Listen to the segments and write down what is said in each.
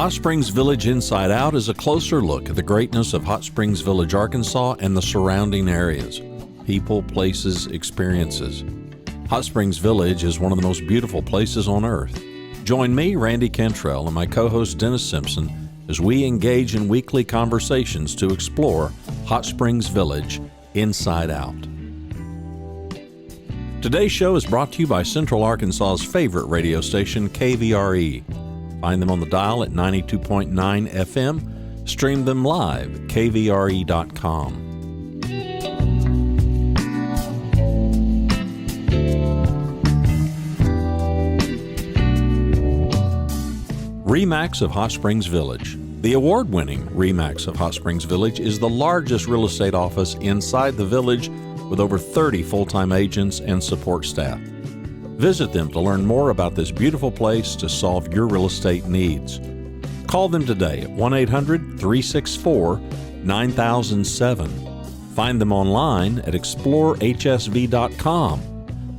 Hot Springs Village Inside Out is a closer look at the greatness of Hot Springs Village, Arkansas and the surrounding areas. People, places, experiences. Hot Springs Village is one of the most beautiful places on earth. Join me, Randy Cantrell, and my co-host Dennis Simpson as we engage in weekly conversations to explore Hot Springs Village Inside Out. Today's show is brought to you by Central Arkansas's favorite radio station, KVRE. Find them on the dial at 92.9 FM. Stream them live at kvre.com. RE/MAX of Hot Springs Village. The award-winning RE/MAX of Hot Springs Village is the largest real estate office inside the village with over 30 full-time agents and support staff. Visit them to learn more about this beautiful place to solve your real estate needs. Call them today at 1-800-364-9007. Find them online at explorehsv.com.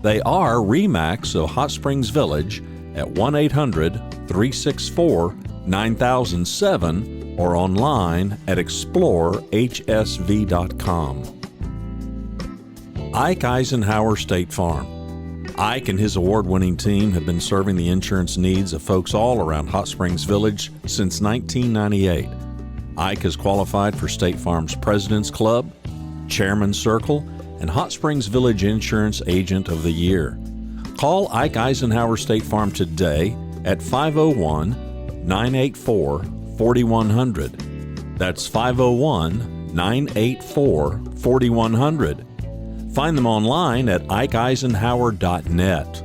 They are RE/MAX of Hot Springs Village at 1-800-364-9007 or online at explorehsv.com. Ike Eisenhower State Farm. Ike and his award-winning team have been serving the insurance needs of folks all around Hot Springs Village since 1998. Ike has qualified for State Farm's President's Club, Chairman's Circle, and Hot Springs Village Insurance Agent of the Year. Call Ike Eisenhower State Farm today at 501-984-4100. That's 501-984-4100. Find them online at ikeeisenhower.net.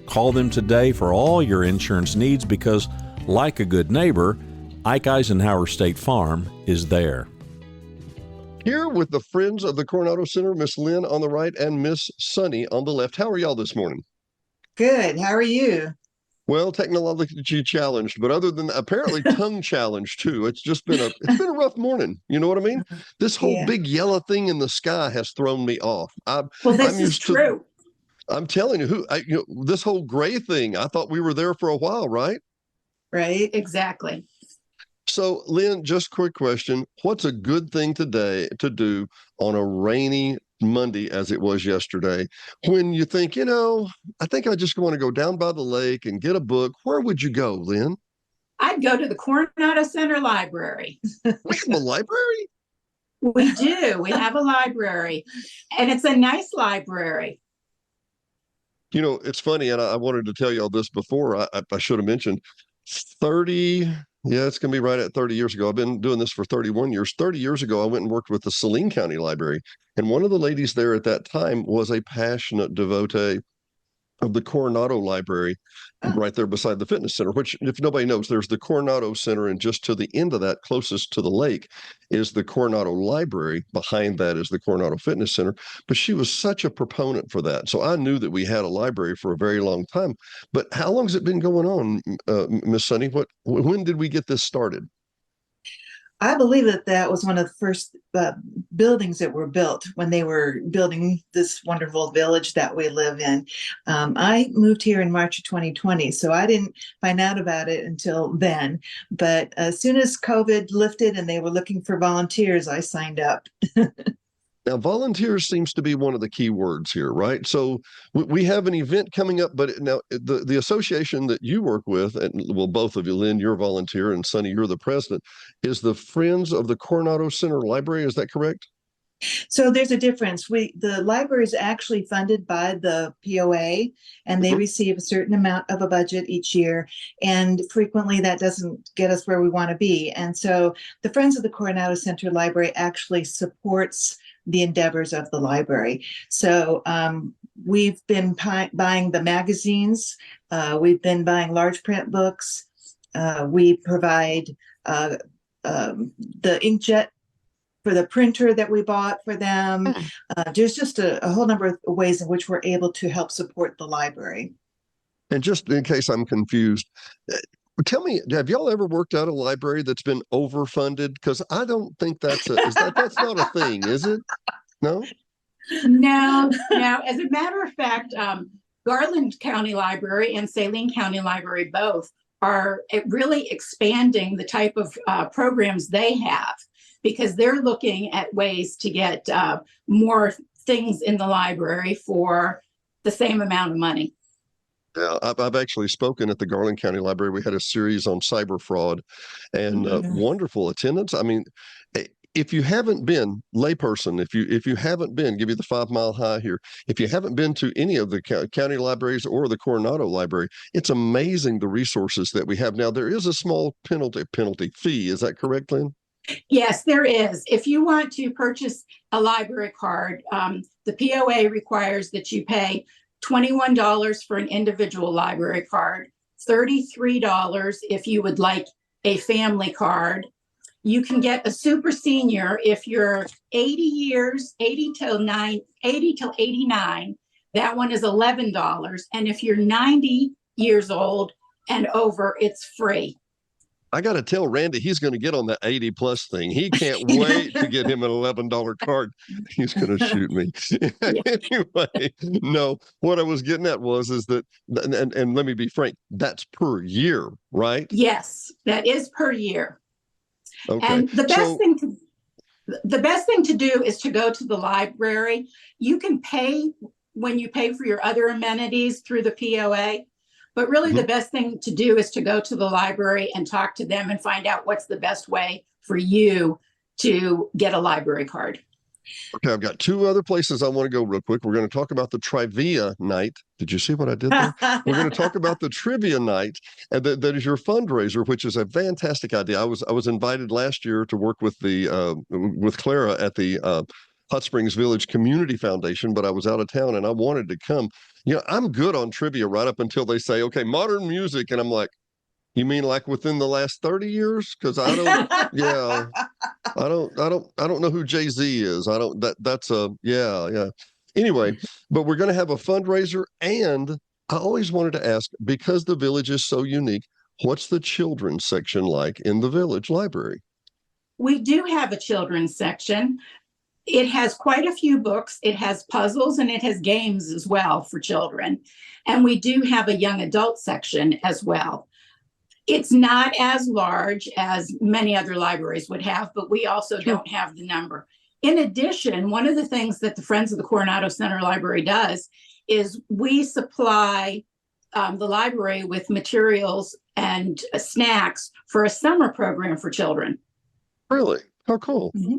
Call them today for all your insurance needs because, like a good neighbor, Ike Eisenhower State Farm is there. Here with the Friends of the Coronado Center, Miss Lynn on the right and Miss Sunny on the left. How are y'all this morning? Good. How are you? Well, technologically challenged, but other than apparently tongue challenged too. It's been a rough morning. You know what I mean? This whole big yellow thing in the sky has thrown me off. This is true. I'm telling you, this whole gray thing. I thought we were there for a while, right? Right. Exactly. So, Lynn, just quick question: what's a good thing today to do on a rainy Monday, as it was yesterday, when you think, I think I just want to go down by the lake and get a book? Where would you go, Lynn? I'd go to the Coronado Center Library. We have a library? We do. We have a library, and it's a nice library. It's funny, and I wanted to tell you all this before. I should have mentioned 30. Yeah, it's going to be right at 30 years ago. I've been doing this for 31 years. 30 years ago, I went and worked with the Saline County Library. And one of the ladies there at that time was a passionate devotee of the Coronado Library right there beside the fitness center, which, if nobody knows, there's the Coronado Center, and just to the end of that, closest to the lake, is the Coronado Library. Behind that is the Coronado Fitness Center. But she was such a proponent for that. So I knew that we had a library for a very long time. But how long has it been going on, Miss Sunny? When did we get this started? I believe that was one of the first buildings that were built when they were building this wonderful village that we live in. I moved here in March of 2020, so I didn't find out about it until then. But as soon as COVID lifted and they were looking for volunteers, I signed up. Now, volunteers seems to be one of the key words here, right? So we have an event coming up, but now the association that you work with, and well, both of you, Lynn, you're a volunteer, and Sonny, you're the president, is the Friends of the Coronado Center Library. Is that correct? So there's a difference. The library is actually funded by the POA, and they receive a certain amount of a budget each year. And frequently that doesn't get us where we want to be. And so the Friends of the Coronado Center Library actually supports the endeavors of the library. So we've been buying the magazines. We've been buying large print books. We provide the inkjet for the printer that we bought for them. There's just a whole number of ways in which we're able to help support the library. And just in case I'm confused, tell me, have y'all ever worked at a library that's been overfunded? Because I don't think that's not a thing, is it? No? No. As a matter of fact, Garland County Library and Saline County Library both are really expanding the type of programs they have, because they're looking at ways to get more things in the library for the same amount of money. Yeah, I've actually spoken at the Garland County Library. We had a series on cyber fraud and wonderful attendance. I mean, if you haven't been, layperson, if you haven't been, give you the 5 Mile High here. If you haven't been to any of the county libraries or the Coronado Library, it's amazing the resources that we have now. There is a small penalty fee. Is that correct, Lynn? Yes, there is. If you want to purchase a library card, the POA requires that you pay $21 for an individual library card, $33 if you would like a family card. You can get a super senior if you're 80 years, 80 till 89. That one is $11. And if you're 90 years old and over, it's free. I got to tell Randy he's going to get on that 80 plus thing. He can't wait to get him an $11 card. He's going to shoot me. Anyway, no, what I was getting at is that, and let me be frank, that's per year, right? Yes, that is per year. Okay. And the best thing to do is to go to the library. You can pay when you pay for your other amenities through the POA. But really, the best thing to do is to go to the library and talk to them and find out what's the best way for you to get a library card. Okay, I've got 2 other places I want to go real quick. We're going to talk about the trivia night. Did you see what I did there? We're going to talk about the trivia night, and that is your fundraiser, which is a fantastic idea. I was invited last year to work with with Clara at the Hot Springs Village Community Foundation, but I was out of town and I wanted to come. You know, I'm good on trivia right up until they say, okay, modern music. And I'm like, you mean like within the last 30 years? Because I don't, yeah, I don't know who Jay-Z is. Yeah. Anyway, but we're going to have a fundraiser. And I always wanted to ask, because the village is so unique, what's the children's section like in the village library? We do have a children's section. It has quite a few books. It has puzzles and it has games as well for children. And we do have a young adult section as well. It's not as large as many other libraries would have, but we also don't have the number. In addition, one of the things that the Friends of the Coronado Center Library does is we supply the library with materials and snacks for a summer program for children. Really? How cool. Mm-hmm.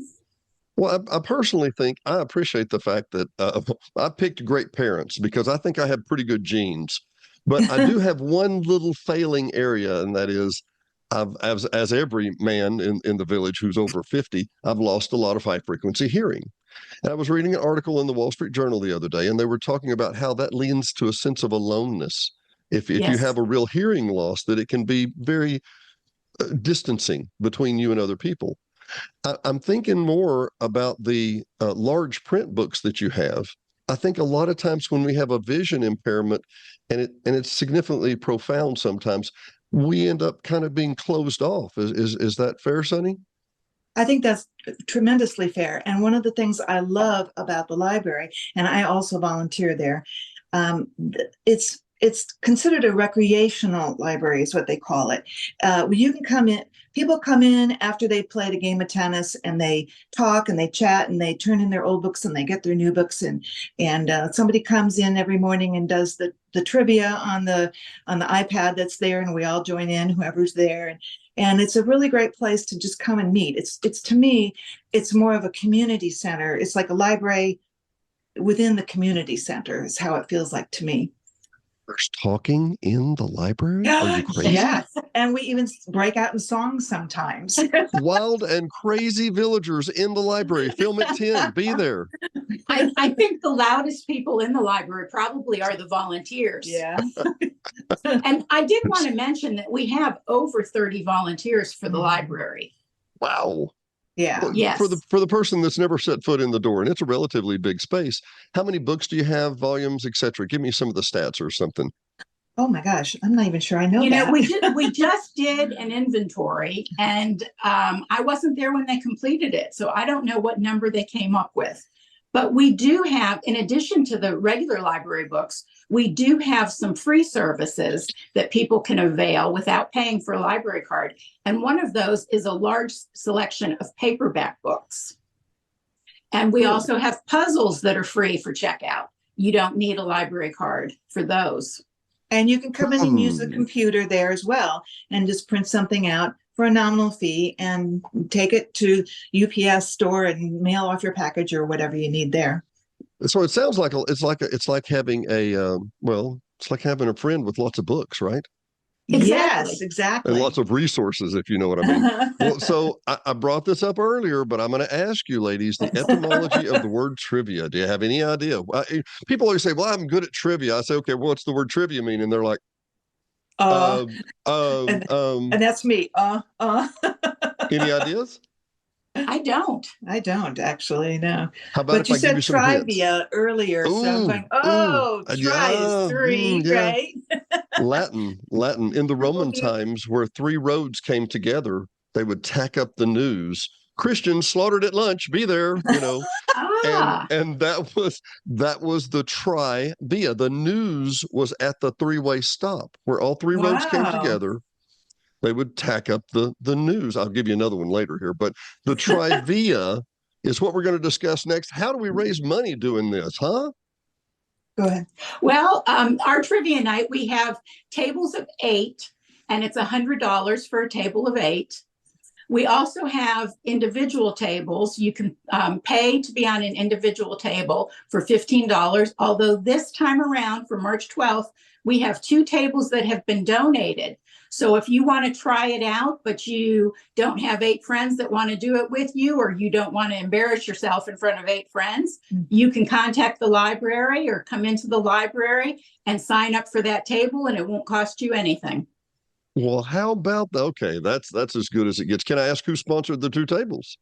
Well, I personally think I appreciate the fact that I picked great parents because I think I have pretty good genes. But I do have one little failing area, and that is, as every man in the village who's over 50, I've lost a lot of high frequency hearing. And I was reading an article in the Wall Street Journal the other day, and they were talking about how that leads to a sense of aloneness. If you have a real hearing loss, that it can be very distancing between you and other people. I'm thinking more about the large print books that you have. I think a lot of times when we have a vision impairment and it's significantly profound sometimes, we end up kind of being closed off. Is that fair, Sonny? I think that's tremendously fair. And one of the things I love about the library, and I also volunteer there, it's considered a recreational library is what they call it. You can come in. People come in after they played a game of tennis and they talk and they chat and they turn in their old books and they get their new books and somebody comes in every morning and does the trivia on the iPad that's there and we all join in, whoever's there. And it's a really great place to just come and meet. It's to me, it's more of a community center. It's like a library within the community center is how it feels like to me. There's talking in the library? Are you crazy? Yes. And we even break out in songs sometimes. Wild and crazy villagers in the library. Film at 10. Be there. I think the loudest people in the library probably are the volunteers. Yeah. And I did want to mention that we have over 30 volunteers for the library. Wow. Yeah. Well, yes. For the person that's never set foot in the door, and it's a relatively big space, how many books do you have, volumes, etc.? Give me some of the stats or something. Oh my gosh, I'm not even sure I know that. We just did an inventory, and I wasn't there when they completed it, so I don't know what number they came up with. But we do have, in addition to the regular library books, we do have some free services that people can avail without paying for a library card. And one of those is a large selection of paperback books. And we also have puzzles that are free for checkout. You don't need a library card for those. And you can come in and use the computer there as well and just print something out for a nominal fee and take it to UPS store and mail off your package or whatever you need there. So it sounds like it's like having it's like having a friend with lots of books, right? Exactly. Yes, exactly. And lots of resources, if you know what I mean. Well, so I brought this up earlier, but I'm going to ask you, ladies, the etymology of the word trivia. Do you have any idea? People always say, "Well, I'm good at trivia." I say, "Okay, well, what's the word trivia mean?" And they're like, and that's me. Any ideas? I don't actually, no. How about but you said trivia earlier, so I'm going, try is three, right? Latin. In the Roman times, where three roads came together, they would tack up the news. Christians slaughtered at lunch, be there, you know. And that was the tri-via. The news was at the three-way stop where all three roads came together. They would tack up the news. I'll give you another one later here, but the trivia is what we're going to discuss next. How do we raise money doing this, huh? Go ahead. Well, our trivia night, we have tables of 8, and it's $100 for a table of 8. We also have individual tables. You can pay to be on an individual table for $15, although this time around for March 12th, we have 2 tables that have been donated. So if you want to try it out, but you don't have 8 friends that want to do it with you, or you don't want to embarrass yourself in front of 8 friends, you can contact the library or come into the library and sign up for that table, and it won't cost you anything. Well, how about okay, that's as good as it gets. Can I ask who sponsored the 2 tables?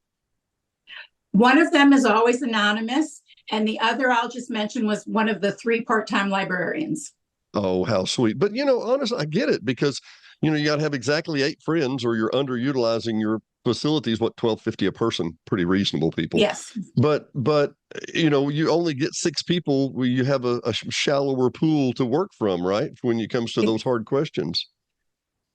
One of them is always anonymous, and the other I'll just mention was one of the 3 part-time librarians. Oh, how sweet. But, honestly, I get it because, you got to have exactly 8 friends or you're underutilizing your facilities. What, $12.50 a person? Pretty reasonable, people. Yes. But you only get 6 people where you have a shallower pool to work from, right? When it comes to those hard questions.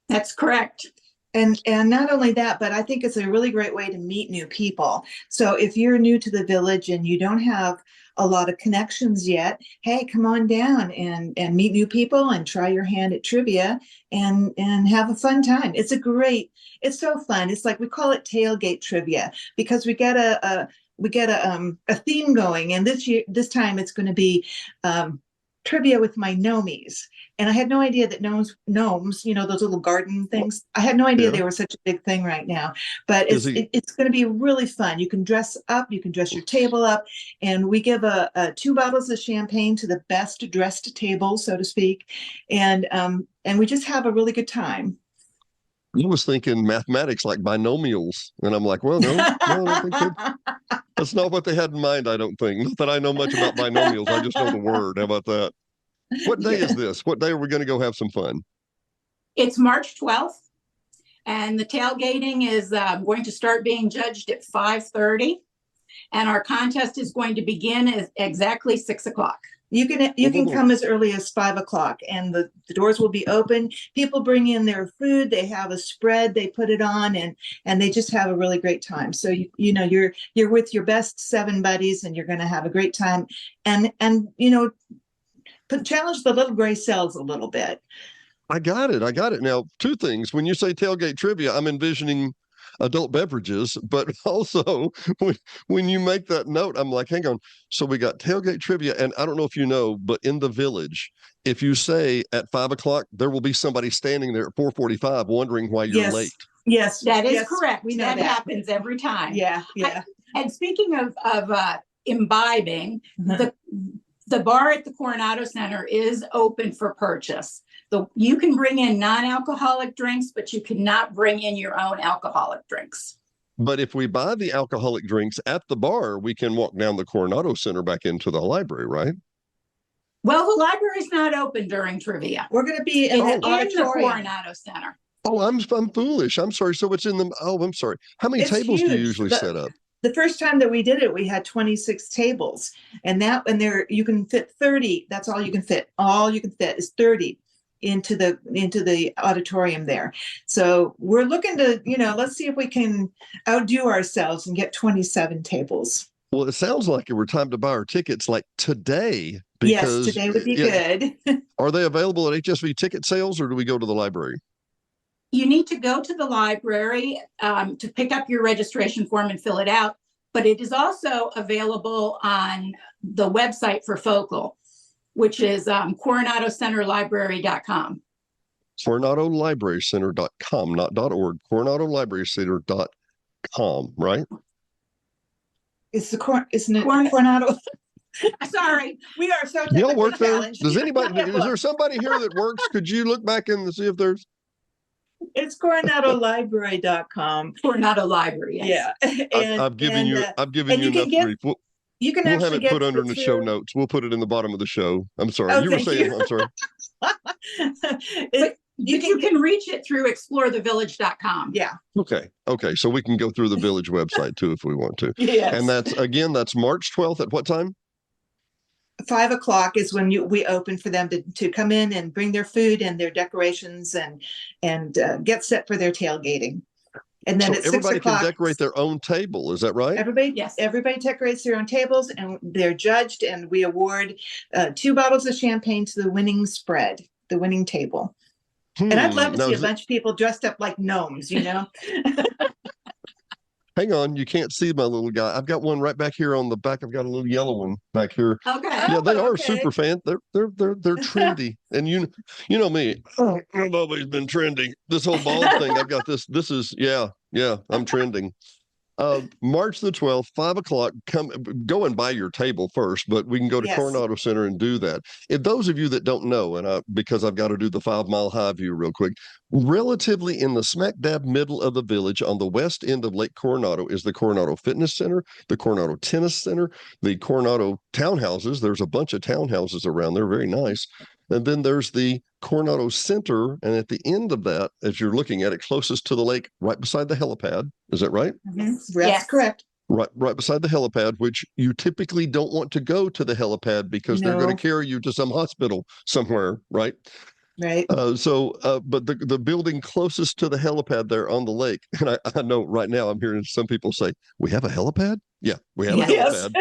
That's correct. And not only that, but I think it's a really great way to meet new people. So if you're new to the village and you don't have a lot of connections yet, hey, come on down and meet new people and try your hand at trivia and have a fun time. It's so fun. It's like we call it tailgate trivia because we get a theme going, and this time it's going to be trivia with my Gnomies. And I had no idea that gnomes, those little garden things, I had no idea they were such a big thing right now. But it's going to be really fun. You can dress up, you can dress your table up, and we give 2 bottles of champagne to the best dressed table, so to speak. And we just have a really good time. I was thinking mathematics like binomials. And I'm like, well, no, I don't think that's not what they had in mind, I don't think. Not that I know much about binomials. I just know the word. How about that? What day is this? What day are we going to go have some fun? It's March 12th, and the tailgating is going to start being judged at 5:30, and our contest is going to begin at exactly 6 o'clock. You can come as early as 5 o'clock, and the doors will be open. People bring in their food. They have a spread. They put it on, and they just have a really great time. So you're with your best 7 buddies, and you're going to have a great time. And challenge the little gray cells a little bit. I got it. Now, 2 things. When you say tailgate trivia, I'm envisioning adult beverages, but also when you make that note, I'm like, hang on. So we got tailgate trivia, and I don't know if you know, but in the village, if you say at 5 o'clock, there will be somebody standing there at 4:45 wondering why you're late. Yes, that is correct. We know that happens every time. Yeah. And speaking of imbibing, the bar at the Coronado Center is open for purchase. You can bring in non-alcoholic drinks, but you cannot bring in your own alcoholic drinks. But if we buy the alcoholic drinks at the bar, we can walk down the Coronado Center back into the library, right? Well, the library's not open during trivia. We're going to be in the Coronado Center. Oh, I'm foolish. I'm sorry. So it's in the. Oh, I'm sorry. How many tables do you usually set up? The first time that we did it, we had 26 tables, and there you can fit 30. That's all you can fit. All you can fit is 30 into the auditorium there. So we're looking to, let's see if we can outdo ourselves and get 27 tables. Well, it sounds like it were time to buy our tickets like today. Yes, Because today would be good. Are they available at HSV ticket sales, or do we go to the library? You need to go to the library to pick up your registration form and fill it out, but it is also available on the website for Focal, which is coronadocenterlibrary.com. CoronadoLibraryCenter.com, not .org, CoronadoLibraryCenter.com, right? Isn't it Coronado? Coronado? Sorry. We are so Y'all work technically there? challenged. Does anybody, is there somebody here that works? Could you look back and see if there's? It's coronadolibrary.com. Coronado Library. Yes. Yeah. I've given you enough grief. You can We'll actually have it get put under in the show notes. We'll put it in the bottom of the show. I'm sorry. Oh, You were thank saying, you. I'm sorry. You can reach it through explorethevillage.com. Yeah. Okay. So we can go through the village website too if we want to. Yes. And that's March 12th at what time? 5 o'clock is when we open for them to come in and bring their food and their decorations and get set for their tailgating. And then so at 6 everybody o'clock, can decorate their own table. Is that right? Everybody decorates their own tables, and they're judged, and we award 2 bottles of champagne to the winning spread, the winning table. And I'd love to see a bunch of people dressed up like gnomes, Hang on, you can't see my little guy. I've got one right back here on the back. I've got a little yellow one back here. Okay. Yeah, they are okay. super fan. They're trendy, and you know me. I've always been trendy. This whole ball thing. I've got this. This is I'm trending. March the 12th, 5 o'clock. Go and buy your table first, but we can go to Coronado Center and do that. If those of you that don't know, and because I've got to do the 5 mile high view real quick, relatively in the smack dab middle of the village on the west end of Lake Coronado is the Coronado Fitness Center, the Coronado Tennis Center, the Coronado Townhouses. There's a bunch of townhouses around there, very nice. And then there's the Coronado Center. And at the end of that, as you're looking at it, closest to the lake, right beside the helipad. Is that right? Mm-hmm. Yes, correct. Right beside the helipad, which you typically don't want to go to the helipad because they're going to carry you to some hospital somewhere, right? Right. But the building closest to the helipad there on the lake, and I know right now I'm hearing some people say, "We have a helipad?" Yeah, we have a helipad.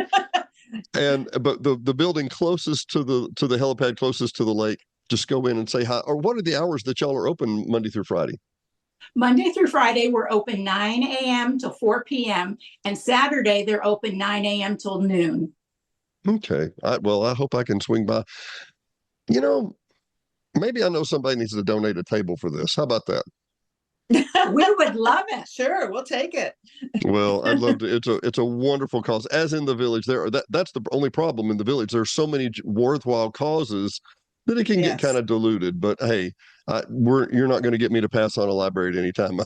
But the building closest to the helipad, closest to the lake, just go in and say hi. Or what are the hours that y'all are open Monday through Friday? Monday through Friday, we're open 9 a.m. till 4 p.m. And Saturday, they're open 9 a.m. till noon. Okay. I hope I can swing by. Maybe I know somebody needs to donate a table for this. How about that? We would love it. Sure, we'll take it. Well, I'd love to. It's a wonderful cause. As in the village, that's the only problem in the village. There's so many worthwhile causes that it can get kind of diluted. But hey, you're not going to get me to pass on a library at any time.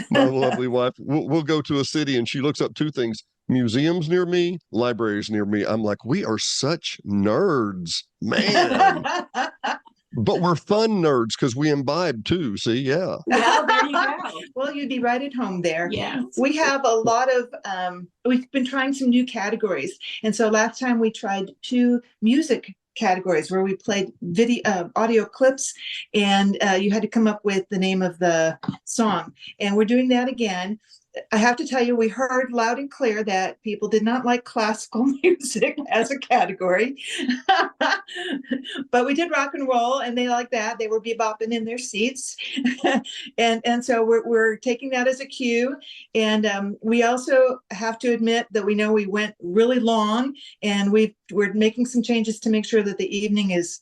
My lovely wife, we'll go to a city and she looks up 2 things: museums near me, libraries near me. I'm like, we are such nerds, man. But we're fun nerds because we imbibe too. See, yeah. Well, there you go. Well, you'd be right at home there. Yeah. We have a lot of, we've been trying some new categories. And so last time we tried 2 music categories where we played audio clips, and you had to come up with the name of the song. And we're doing that again. I have to tell you, we heard loud and clear that people did not like classical music as a category. But we did rock and roll, and they liked that. They were bebopping in their seats. and so we're taking that as a cue. And we also have to admit that we know we went really long, and we're making some changes to make sure that the evening is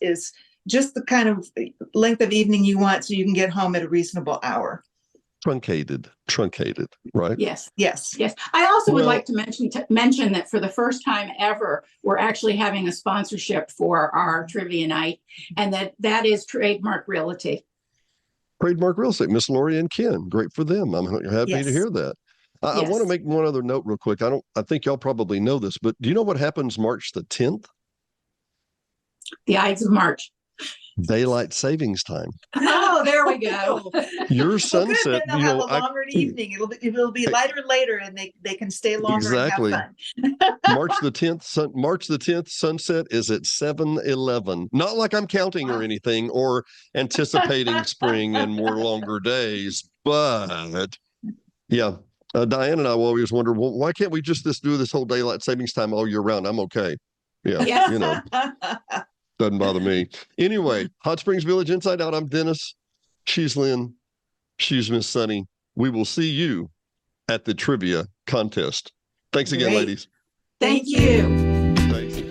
just the kind of length of evening you want so you can get home at a reasonable hour. Truncated, right? Yes. Yes. I also would like to mention that for the first time ever, we're actually having a sponsorship for our trivia night, and that is Trademark Realty. Trademark Real Estate, Miss Lori and Ken. Great for them. I'm happy to hear that. I want to make one other note real quick. I think y'all probably know this, but do you know what happens March the 10th? The Ides of March. Daylight savings time. Oh, there we go. Your Well, good, sunset, then they'll have a longer evening. It'll be lighter later, and they can stay longer Exactly. and have fun. March the 10th sunset is at 7:11. Not like I'm counting or anything or anticipating spring and more longer days, but yeah. Diane and I will always wonder, well, why can't we just do this whole daylight savings time all year round? I'm okay. Yeah, Yeah. Doesn't bother me. Anyway, Hot Springs Village Inside Out. I'm Dennis. She's Lynn. She's Miss Sunny. We will see you at the trivia contest. Thanks again, Great. ladies. Thank you. Thanks.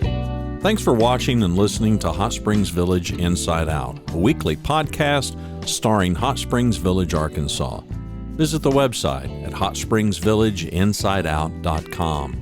Thanks for watching and listening to Hot Springs Village Inside Out, a weekly podcast starring Hot Springs Village, Arkansas. Visit the website at hotspringsvillageinsideout.com.